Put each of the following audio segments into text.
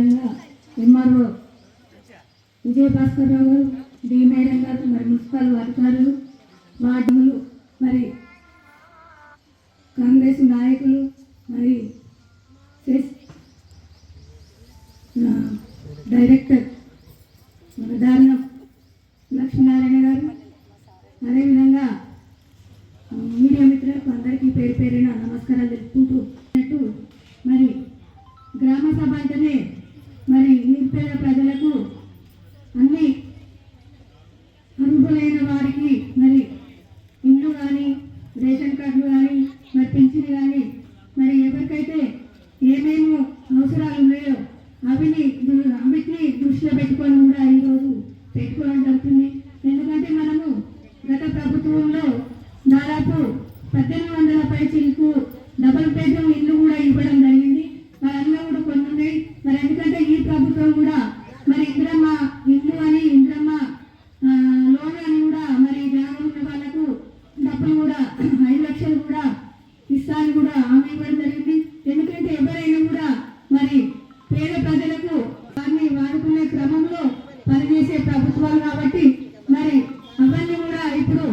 అదేవిధంగా ఎంఆర్ఓ విజయభాస్కర్ రావు గారు, D madam గారు, మరి మున్సిపల్ అధికారులు, వార్డులు, మరి కాంగ్రెస్ నాయకులు, మరి డైరెక్టర్ మన దారుణం లక్ష్మీనారాయణ గారు, అదేవిధంగా మీడియా మిత్రులకు అందరికీ పేరు పేరున నమస్కారాలు తెలుపుకుంటూ మరి గ్రామ సభ అంటేనే మరి నిరుపేద ప్రజలకు అన్ని అర్హులైన వారికి మరి ఇల్లు కానీ రేషన్ కార్డులు కానీ మరి పింఛన్ కానీ మరి ఎవరికైతే ఏమేమి అవసరాలు ఉన్నాయో అవిటిని దృష్టిలో పెట్టుకొని కూడా ఈరోజు పెట్టుకోవడం జరుగుతుంది. ఎందుకంటే మనము గత ప్రభుత్వంలో దాదాపు 1800 పైచిలకు డబుల్ బెడ్రూమ్ ఇల్లు కూడా ఇవ్వడం జరిగింది. మరి అందులో కూడా కొన్ని ఉన్నాయి. మరి ఎందుకంటే ఈ ప్రభుత్వం కూడా మరి ఇంద్రమ్మ ఇల్లు అని ఇంద్రమ్మ లోన్ అని కూడా మరి గ్రామంలో ఉన్న వాళ్ళకు డబ్బులు కూడా 5 లక్షలు కూడా ఇస్తాను కూడా హామీ ఇవ్వడం జరిగింది. ఎందుకంటే ఎవరైనా కూడా మరి పేద ప్రజలకు వారిని వాడుకునే క్రమంలో పనిచేసే ప్రభుత్వాలు కాబట్టి మరి అవన్నీ కూడా ఇప్పుడు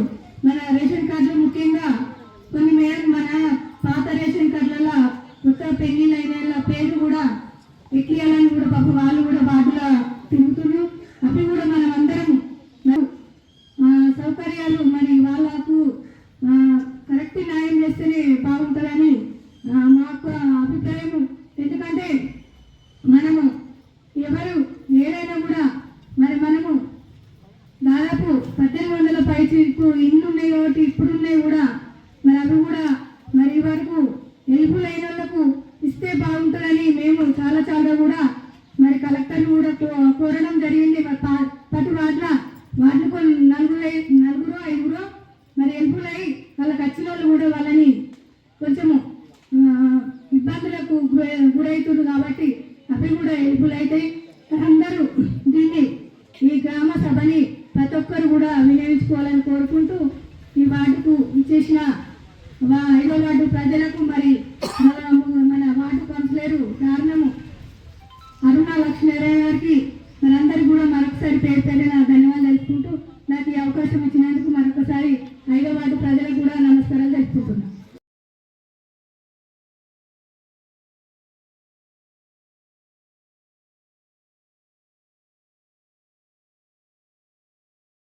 మన రేషన్ కార్డులు ముఖ్యంగా కొన్ని మేరకు మన పాత రేషన్ కార్డులలో కొత్త పెళ్లిళ్ళైన పేరు కూడా ఎక్కియాలని కూడా పాప వాళ్ళు కూడా వాటిలో తిరుగుతున్నారు. అవి కూడా మనం అందరం సౌకర్యాలు మరి వాళ్ళకు కరెక్ట్ న్యాయం చేస్తేనే బాగుంటుందని మాకు అభిప్రాయం. ఎందుకంటే మనము ఎవరు ఏదైనా కూడా మరి మనము దాదాపు 1800 పైచిలకు ఇల్లు ఉన్నాయి కాబట్టి ఇప్పుడున్నాయి కూడా మరి అవి కూడా మరి వరకు ఎలుపులైన వాళ్ళకు ఇస్తే బాగుంటుందని మేము చాలా కూడా మరి కలెక్టర్ కూడా కోరడం జరిగింది. ప్రతి వాటికి నలుగురు 5 మరి ఎలుపులై వాళ్ళకి వచ్చిన వాళ్ళు కూడా వాళ్ళని కొంచెము ఇబ్బందులకు గురవుతుంది కాబట్టి అవి కూడా ఎలుపులైతాయి. అందరూ దీన్ని ఈ గ్రామ సభని ప్రతి ఒక్కరు కూడా వినియోగించుకోవాలని కోరుకుంటూ ఈ వార్డుకు ఇచ్చేసిన 5వ వార్డు ప్రజలకు మరి మన వార్డు కౌన్సిలర్ కారణము అరుణ లక్ష్మీనారాయణ గారికి మరి అందరికి కూడా మరొకసారి పేరు పేరున